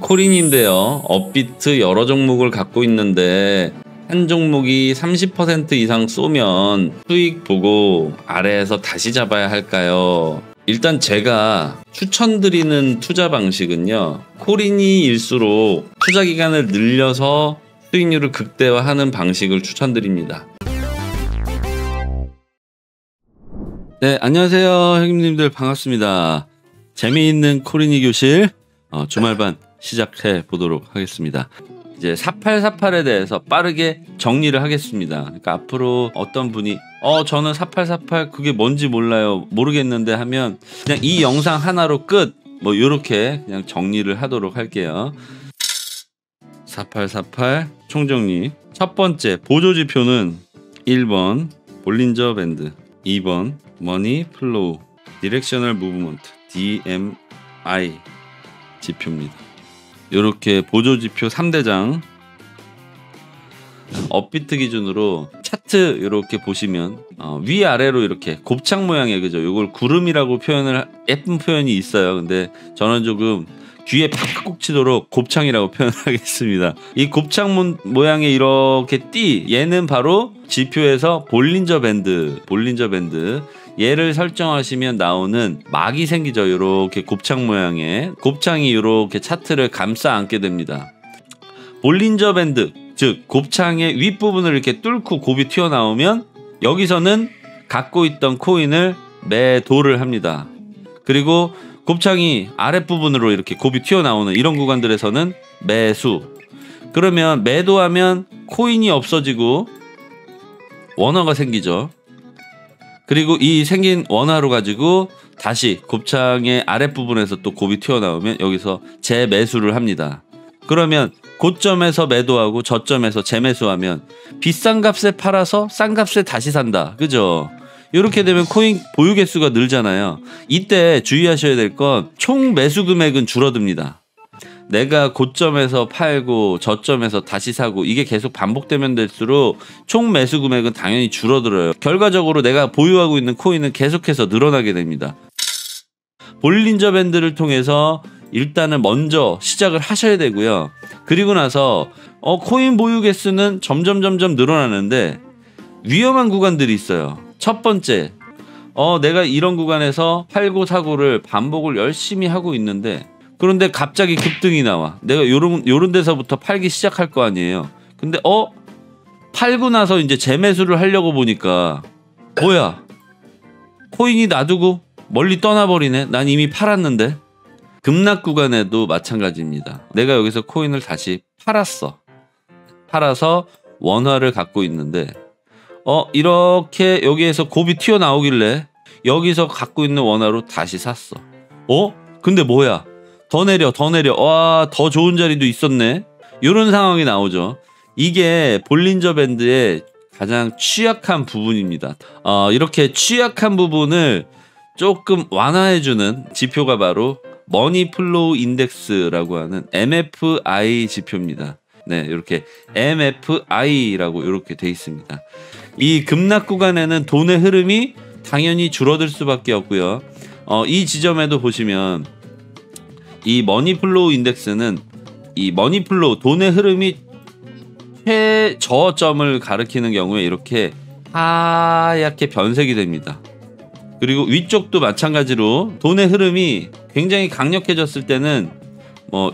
코린인데요. 업비트 여러 종목을 갖고 있는데 한 종목이 30% 이상 쏘면 수익 보고 아래에서 다시 잡아야 할까요? 일단 제가 추천드리는 투자 방식은요, 코린이일수록 투자 기간을 늘려서 수익률을 극대화하는 방식을 추천드립니다. 네, 안녕하세요 형님들, 반갑습니다. 재미있는 코린이 교실 주말반 시작해 보도록 하겠습니다. 이제 4848에 대해서 빠르게 정리를 하겠습니다. 그러니까 앞으로 어떤 분이 저는 4848 그게 뭔지 몰라요, 모르겠는데 하면 그냥 이 영상 하나로 끝, 뭐 요렇게 그냥 정리를 하도록 할게요. 4848 총정리. 첫 번째 보조지표는 1번 볼린저 밴드, 2번 머니 플로우 디렉셔널 무브먼트 DMI 지표입니다. 이렇게 보조지표 3대장. 업비트 기준으로 차트 이렇게 보시면 위아래로 이렇게 곱창 모양의, 그죠? 이걸 구름이라고 표현을, 예쁜 표현이 있어요. 근데 저는 조금 귀에 팍 꼭 치도록 곱창이라고 표현하겠습니다. 이 곱창 모양의 이렇게 얘는 바로 지표에서 볼린저 밴드, 얘를 설정하시면 나오는 막이 생기죠. 이렇게 곱창 모양의 곱창이 이렇게 차트를 감싸 안게 됩니다. 볼린저 밴드, 즉 곱창의 윗부분을 이렇게 뚫고 곱이 튀어나오면 여기서는 갖고 있던 코인을 매도를 합니다. 그리고 곱창이 아랫부분으로 이렇게 곱이 튀어나오는 이런 구간들에서는 매수. 그러면 매도하면 코인이 없어지고 원화가 생기죠. 그리고 이 생긴 원화로 가지고 다시 곱창의 아랫부분에서 또 곱이 튀어나오면 여기서 재매수를 합니다. 그러면 고점에서 매도하고 저점에서 재매수하면 비싼 값에 팔아서 싼 값에 다시 산다, 그죠? 이렇게 되면 코인 보유 개수가 늘잖아요. 이때 주의하셔야 될 건 총 매수 금액은 줄어듭니다. 내가 고점에서 팔고 저점에서 다시 사고 이게 계속 반복되면 될수록 총 매수 금액은 당연히 줄어들어요. 결과적으로 내가 보유하고 있는 코인은 계속해서 늘어나게 됩니다. 볼린저 밴드를 통해서 일단은 먼저 시작을 하셔야 되고요. 그리고 나서 코인 보유 개수는 점점 늘어나는데 위험한 구간들이 있어요. 첫 번째, 내가 이런 구간에서 팔고 사고를 반복을 열심히 하고 있는데, 그런데 갑자기 급등이 나와. 내가 요런 데서부터 팔기 시작할 거 아니에요. 근데 팔고 나서 이제 재매수를 하려고 보니까 뭐야, 코인이 놔두고 멀리 떠나버리네. 난 이미 팔았는데. 급락 구간에도 마찬가지입니다. 내가 여기서 코인을 다시 팔아서 원화를 갖고 있는데 이렇게 여기에서 곱이 튀어나오길래 여기서 갖고 있는 원화로 다시 샀어. 근데 뭐야, 더 내려. 와, 더 좋은 자리도 있었네. 이런 상황이 나오죠. 이게 볼린저 밴드의 가장 취약한 부분입니다. 이렇게 취약한 부분을 조금 완화해주는 지표가 바로 머니 플로우 인덱스라고 하는 MFI 지표입니다. 네, 이렇게 MFI라고 이렇게 돼 있습니다. 이 급락 구간에는 돈의 흐름이 당연히 줄어들 수밖에 없고요. 이 지점에도 보시면 이 머니 플로우 인덱스는 이 머니 플로우, 돈의 흐름이 최저점을 가리키는 경우에 이렇게 하얗게 변색이 됩니다. 그리고 위쪽도 마찬가지로 돈의 흐름이 굉장히 강력해졌을 때는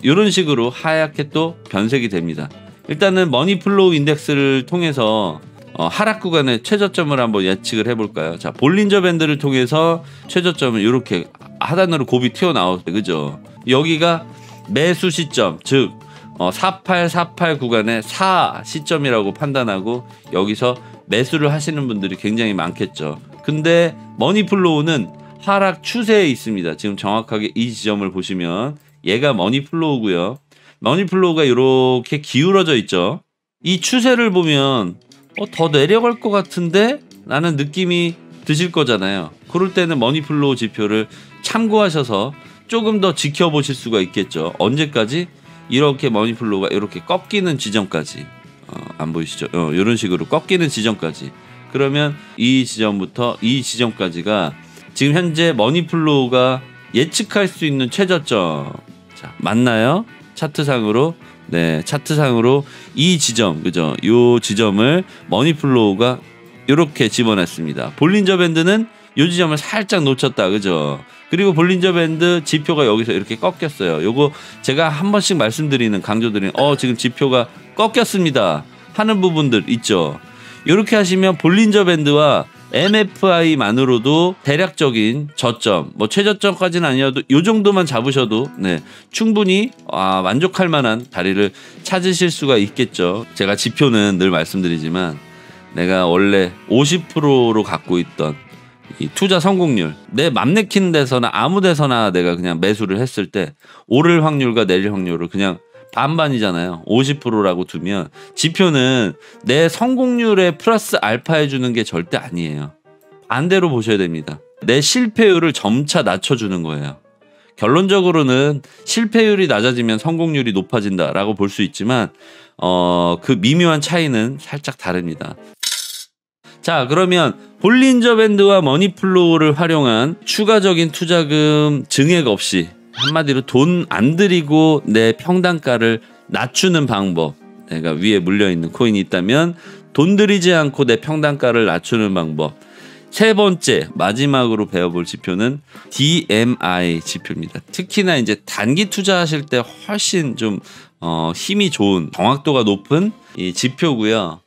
이런 식으로 하얗게 또 변색이 됩니다. 일단은 머니 플로우 인덱스를 통해서 하락 구간의 최저점을 한번 예측을 해볼까요? 자, 볼린저 밴드를 통해서 최저점은 이렇게 하단으로 곱이 튀어나올 때, 그죠? 여기가 매수 시점, 즉 4848 구간의 4 시점이라고 판단하고 여기서 매수를 하시는 분들이 굉장히 많겠죠. 근데 머니 플로우는 하락 추세에 있습니다. 지금 정확하게 이 지점을 보시면 얘가 머니 플로우고요. 머니 플로우가 이렇게 기울어져 있죠. 이 추세를 보면 더 내려갈 것 같은데? 라는 느낌이 드실 거잖아요. 그럴 때는 머니 플로우 지표를 참고하셔서 조금 더 지켜보실 수가 있겠죠. 언제까지? 이렇게 머니 플로우가 이렇게 꺾이는 지점까지. 안 보이시죠? 이런 식으로 꺾이는 지점까지. 그러면 이 지점부터 이 지점까지가 지금 현재 머니 플로우가 예측할 수 있는 최저점. 자, 맞나요? 차트상으로. 네, 차트상으로 이 지점, 그죠? 요 지점을 머니플로우가 이렇게 집어냈습니다. 볼린저 밴드는 요 지점을 살짝 놓쳤다, 그죠? 그리고 볼린저 밴드 지표가 여기서 이렇게 꺾였어요. 요거 제가 한 번씩 말씀드리는, 강조드리는, 지금 지표가 꺾였습니다 하는 부분들 있죠. 이렇게 하시면 볼린저 밴드와 MFI만으로도 대략적인 저점, 뭐 최저점까지는 아니어도 요 정도만 잡으셔도 네, 충분히 만족할 만한 자리를 찾으실 수가 있겠죠. 제가 지표는 늘 말씀드리지만 내가 원래 50%로 갖고 있던 이 투자 성공률, 내 맘 내키는 데서나 아무 데서나 내가 그냥 매수를 했을 때 오를 확률과 내릴 확률을 그냥 반반이잖아요. 50%라고 두면 지표는 내 성공률에 플러스 알파 해주는 게 절대 아니에요. 반대로 보셔야 됩니다. 내 실패율을 점차 낮춰주는 거예요. 결론적으로는 실패율이 낮아지면 성공률이 높아진다라고 볼 수 있지만 그 미묘한 차이는 살짝 다릅니다. 자, 그러면 볼린저 밴드와 머니플로우를 활용한 추가적인 투자금 증액 없이, 한마디로 돈 안 들이고 내 평단가를 낮추는 방법, 내가 위에 물려있는 코인이 있다면 돈 들이지 않고 내 평단가를 낮추는 방법. 세 번째, 마지막으로 배워볼 지표는 DMI 지표입니다. 특히나 이제 단기 투자하실 때 훨씬 좀 힘이 좋은, 정확도가 높은 이 지표고요.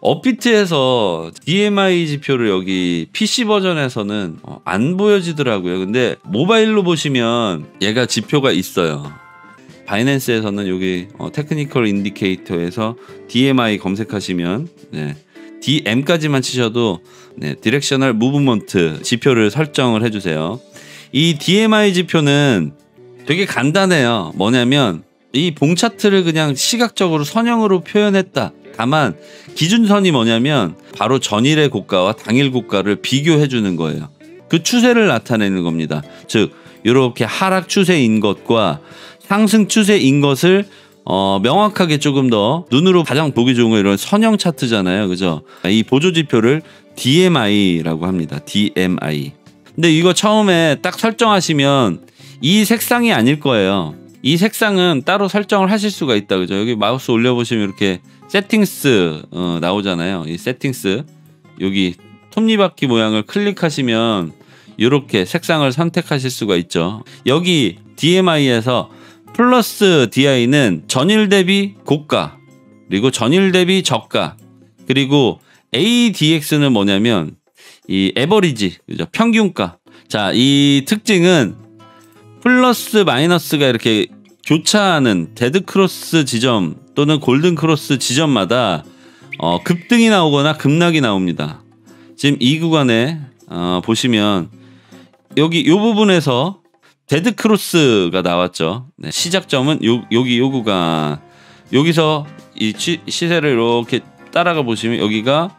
업비트에서 DMI 지표를 여기 PC 버전에서는 안 보여지더라고요. 근데 모바일로 보시면 얘가 지표가 있어요. 바이낸스에서는 여기 테크니컬 인디케이터에서 DMI 검색하시면 네, DM까지만 치셔도 네, 디렉셔널 무브먼트 지표를 설정을 해주세요. 이 DMI 지표는 되게 간단해요. 뭐냐면 이 봉 차트를 그냥 시각적으로 선형으로 표현했다. 다만 기준선이 뭐냐면 바로 전일의 고가와 당일 고가를 비교해 주는 거예요. 그 추세를 나타내는 겁니다. 즉 이렇게 하락 추세인 것과 상승 추세인 것을 명확하게 조금 더 눈으로 가장 보기 좋은 거 이런 선형 차트잖아요. 그죠? 이 보조 지표를 DMI라고 합니다. DMI. 근데 이거 처음에 딱 설정하시면 이 색상이 아닐 거예요. 이 색상은 따로 설정을 하실 수가 있다. 그죠? 여기 마우스 올려보시면 이렇게 세팅스 나오잖아요. 이 세팅스 여기 톱니바퀴 모양을 클릭하시면 이렇게 색상을 선택하실 수가 있죠. 여기 DMI에서 플러스 DI는 전일 대비 고가, 그리고 전일 대비 저가, 그리고 ADX는 뭐냐면 이 에버리지, 그죠? 평균가. 자, 이 특징은 플러스 마이너스가 이렇게 교차하는 데드크로스 지점 또는 골든크로스 지점마다 급등이 나오거나 급락이 나옵니다. 지금 이 구간에 보시면 여기 이 부분에서 데드크로스가 나왔죠. 네, 시작점은 여기 요 구간, 여기서 이 시세를 이렇게 따라가 보시면 여기가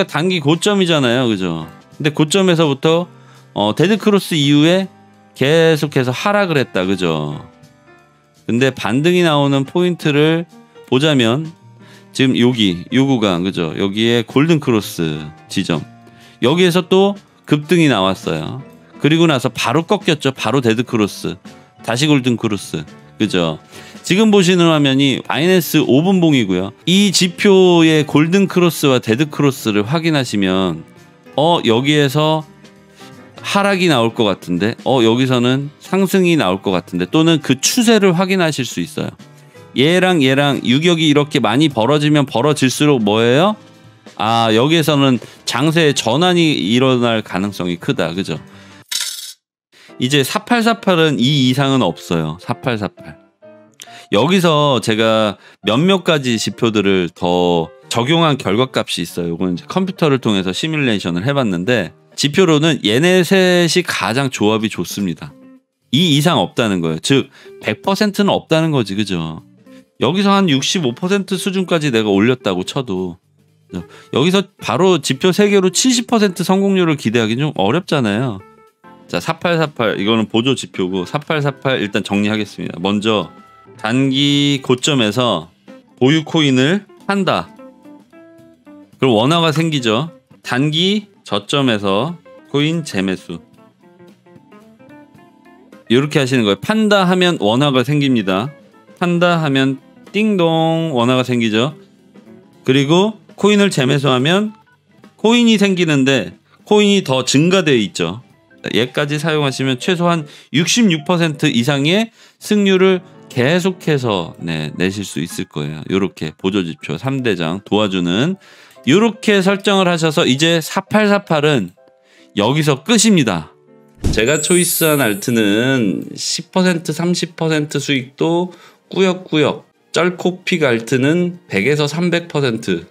단기 고점이잖아요. 그죠? 근데 고점에서부터 데드크로스 이후에 계속해서 하락을 했다. 그죠? 근데 반등이 나오는 포인트를 보자면 지금 여기 요 구간, 그죠? 여기에 골든크로스 지점, 여기에서 또 급등이 나왔어요. 그리고 나서 바로 꺾였죠. 바로 데드크로스, 다시 골든크로스, 그죠? 지금 보시는 화면이 바이낸스 5분봉이고요. 이 지표의 골든크로스와 데드크로스를 확인하시면 여기에서 하락이 나올 것 같은데 여기서는 상승이 나올 것 같은데, 또는 그 추세를 확인하실 수 있어요. 얘랑 유격이 이렇게 많이 벌어지면 벌어질수록 뭐예요? 여기에서는 장세의 전환이 일어날 가능성이 크다. 그죠? 이제 4848은 이 이상은 없어요. 4848. 여기서 제가 몇몇 가지 지표들을 더 적용한 결과값이 있어요. 이건 이제 컴퓨터를 통해서 시뮬레이션을 해봤는데, 지표로는 얘네 셋이 가장 조합이 좋습니다. 이 이상 없다는 거예요. 즉 100%는 없다는 거지. 그죠? 여기서 한 65% 수준까지 내가 올렸다고 쳐도 여기서 바로 지표 3개로 70% 성공률을 기대하기는 좀 어렵잖아요. 자, 4848 이거는 보조 지표고, 4848 일단 정리하겠습니다. 먼저 단기 고점에서 보유 코인을 판다. 그럼 원화가 생기죠. 단기 저점에서 코인 재매수, 이렇게 하시는 거예요. 판다 하면 원화가 생깁니다. 판다 하면 띵동 원화가 생기죠. 그리고 코인을 재매수하면 코인이 생기는데 코인이 더 증가되어 있죠. 얘까지 사용하시면 최소한 66% 이상의 승률을 계속해서 내실 수 있을 거예요. 이렇게 보조지표 3대장 도와주는 이렇게 설정을 하셔서 이제 4848은 여기서 끝입니다. 제가 초이스한 알트는 10% 30% 수익도 꾸역꾸역, 쩔코픽 알트는 100에서 300%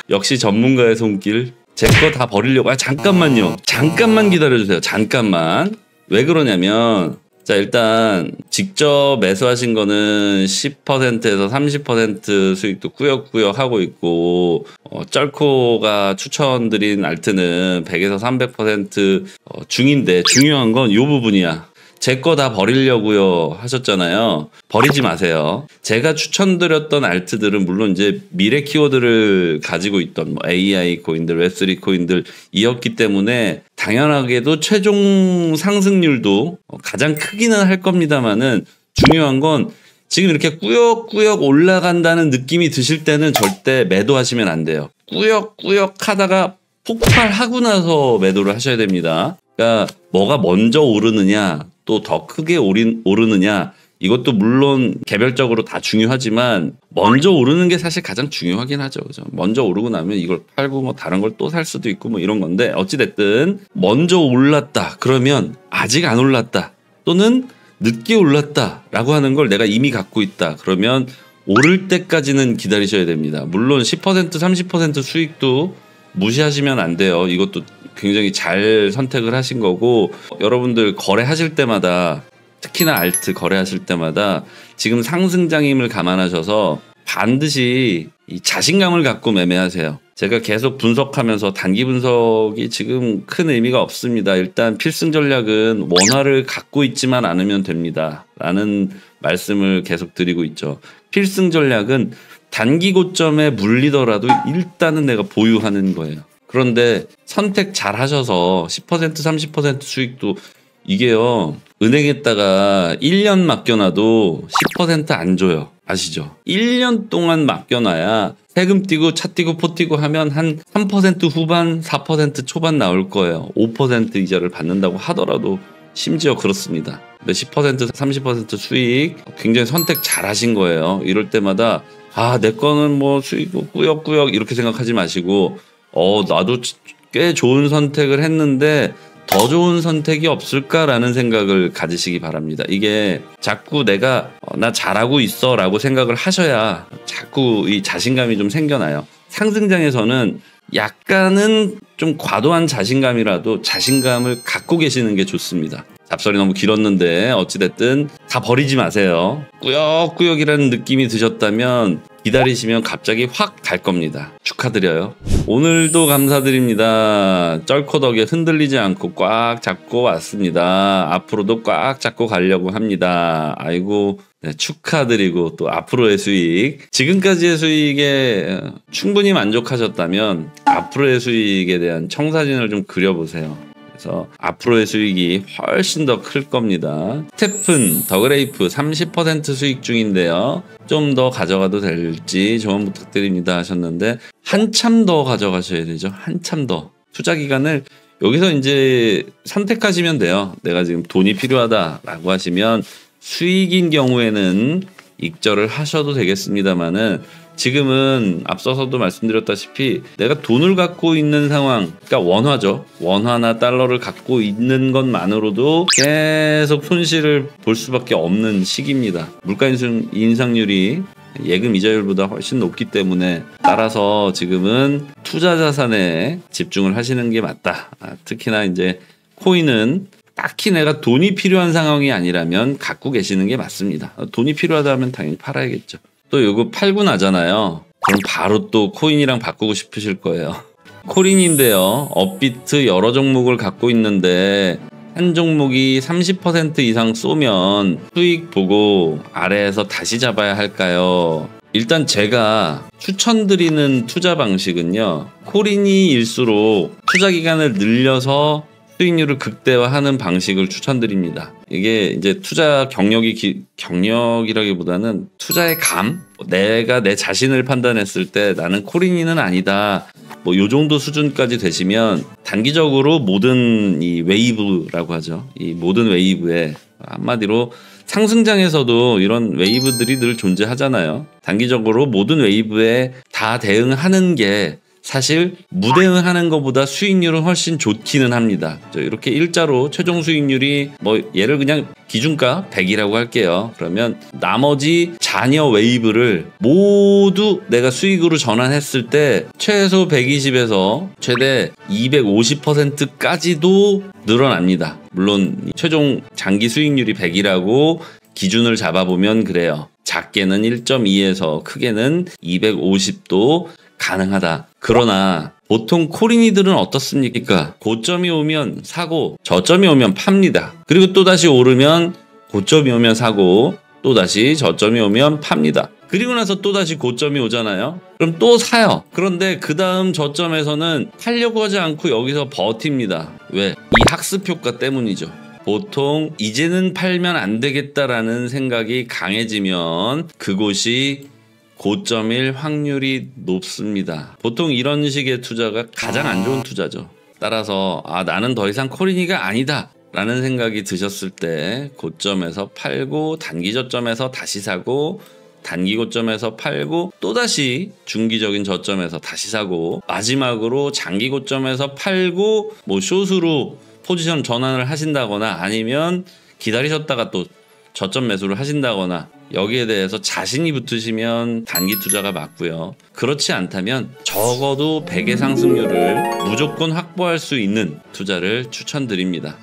역시 전문가의 손길. 제 거 다 버리려고. 잠깐만요. 잠깐만 기다려주세요. 잠깐만. 왜 그러냐면 자, 일단 직접 매수하신 거는 10%에서 30% 수익도 꾸역꾸역 하고 있고 쩔코가 추천드린 알트는 100에서 300% 중인데 중요한 건 이 부분이야. 제 거 다 버리려고요 하셨잖아요. 버리지 마세요. 제가 추천드렸던 알트들은 물론 이제 미래 키워드를 가지고 있던 AI 코인들, 웹3 코인들 이었기 때문에 당연하게도 최종 상승률도 가장 크기는 할 겁니다만은 중요한 건 지금 이렇게 꾸역꾸역 올라간다는 느낌이 드실 때는 절대 매도하시면 안 돼요. 꾸역꾸역 하다가 폭발하고 나서 매도를 하셔야 됩니다. 그러니까 뭐가 먼저 오르느냐 또 더 크게 오르느냐 이것도 물론 개별적으로 다 중요하지만 먼저 오르는 게 사실 가장 중요하긴 하죠. 그죠? 먼저 오르고 나면 이걸 팔고 뭐 다른 걸 또 살 수도 있고 뭐 이런 건데 어찌됐든 먼저 올랐다 그러면 아직 안 올랐다 또는 늦게 올랐다 라고 하는 걸 내가 이미 갖고 있다 그러면 오를 때까지는 기다리셔야 됩니다. 물론 10% 30% 수익도 무시하시면 안 돼요. 이것도 굉장히 잘 선택을 하신 거고 여러분들 거래하실 때마다 특히나 알트 거래하실 때마다 지금 상승장임을 감안하셔서 반드시 이 자신감을 갖고 매매하세요. 제가 계속 분석하면서 단기 분석이 지금 큰 의미가 없습니다. 일단 필승 전략은 원화를 갖고 있지만 않으면 됩니다. 라는 말씀을 계속 드리고 있죠. 필승 전략은 단기 고점에 물리더라도 일단은 내가 보유하는 거예요. 그런데 선택 잘 하셔서 10% 30% 수익도 이게요. 은행에다가 1년 맡겨놔도 10% 안 줘요. 아시죠? 1년 동안 맡겨놔야 세금 띄고 차 띄고 포 띄고 하면 한 3% 후반 4% 초반 나올 거예요. 5% 이자를 받는다고 하더라도 심지어 그렇습니다. 10% 30% 수익 굉장히 선택 잘 하신 거예요. 이럴 때마다 내 거는 뭐 수익 꾸역꾸역 이렇게 생각하지 마시고 나도 꽤 좋은 선택을 했는데 더 좋은 선택이 없을까라는 생각을 가지시기 바랍니다. 이게 자꾸 내가 나 잘하고 있어 라고 생각을 하셔야 자꾸 이 자신감이 좀 생겨나요. 상승장에서는 약간은 좀 과도한 자신감이라도 자신감을 갖고 계시는 게 좋습니다. 잡설이 너무 길었는데 어찌됐든 다 버리지 마세요. 꾸역꾸역이라는 느낌이 드셨다면 기다리시면 갑자기 확 갈 겁니다. 축하드려요. 오늘도 감사드립니다. 쩔코 덕에 흔들리지 않고 꽉 잡고 왔습니다. 앞으로도 꽉 잡고 가려고 합니다. 아이고 축하드리고 또 앞으로의 수익 지금까지의 수익에 충분히 만족하셨다면 앞으로의 수익에 대한 청사진을 좀 그려보세요. 그래서 앞으로의 수익이 훨씬 더 클 겁니다. 스테픈 더 그레이프 30% 수익 중인데요. 좀 더 가져가도 될지 조언 부탁드립니다 하셨는데 한참 더 가져가셔야 되죠. 한참 더. 투자 기간을 여기서 이제 선택하시면 돼요. 내가 지금 돈이 필요하다라고 하시면 수익인 경우에는 익절을 하셔도 되겠습니다만은 지금은 앞서서도 말씀드렸다시피 내가 돈을 갖고 있는 상황, 그러니까 원화죠. 원화나 달러를 갖고 있는 것만으로도 계속 손실을 볼 수밖에 없는 시기입니다. 물가 인상률이 예금 이자율보다 훨씬 높기 때문에 따라서 지금은 투자 자산에 집중을 하시는 게 맞다. 특히나 이제 코인은 딱히 내가 돈이 필요한 상황이 아니라면 갖고 계시는 게 맞습니다. 돈이 필요하다면 당연히 팔아야겠죠. 또 이거 팔고 나잖아요. 그럼 바로 또 코인이랑 바꾸고 싶으실 거예요. 코린인데요. 업비트 여러 종목을 갖고 있는데 한 종목이 30% 이상 쏘면 수익 보고 아래에서 다시 잡아야 할까요? 일단 제가 추천드리는 투자 방식은요. 코린이일수록 투자 기간을 늘려서 수익률을 극대화하는 방식을 추천드립니다. 이게 이제 투자 경력이라기보다는 투자의 감? 내가 내 자신을 판단했을 때 나는 코린이는 아니다. 뭐 요 정도 수준까지 되시면 단기적으로 모든 이 웨이브라고 하죠. 이 모든 웨이브에 한마디로 상승장에서도 이런 웨이브들이 늘 존재하잖아요. 단기적으로 모든 웨이브에 다 대응하는 게 사실 무대응하는 것보다 수익률은 훨씬 좋기는 합니다. 이렇게 일자로 최종 수익률이 뭐 얘를 그냥 기준가 100이라고 할게요. 그러면 나머지 잔여 웨이브를 모두 내가 수익으로 전환했을 때 최소 120에서 최대 250%까지도 늘어납니다. 물론 최종 장기 수익률이 100이라고 기준을 잡아보면 그래요. 작게는 1.2에서 크게는 250도 가능하다. 그러나 보통 코린이들은 어떻습니까? 고점이 오면 사고 저점이 오면 팝니다. 그리고 또다시 오르면 고점이 오면 사고 또다시 저점이 오면 팝니다. 그리고 나서 또다시 고점이 오잖아요. 그럼 또 사요. 그런데 그 다음 저점에서는 팔려고 하지 않고 여기서 버팁니다. 왜? 이 학습 효과 때문이죠. 보통 이제는 팔면 안 되겠다라는 생각이 강해지면 그곳이 고점일 확률이 높습니다. 보통 이런 식의 투자가 가장 안 좋은 투자죠. 따라서 나는 더 이상 코린이가 아니다 라는 생각이 드셨을 때 고점에서 팔고 단기 저점에서 다시 사고 단기 고점에서 팔고 또다시 중기적인 저점에서 다시 사고 마지막으로 장기 고점에서 팔고 뭐 숏으로 포지션 전환을 하신다거나 아니면 기다리셨다가 또 저점 매수를 하신다거나 여기에 대해서 자신이 붙으시면 단기 투자가 맞고요. 그렇지 않다면 적어도 100의 상승률을 무조건 확보할 수 있는 투자를 추천드립니다.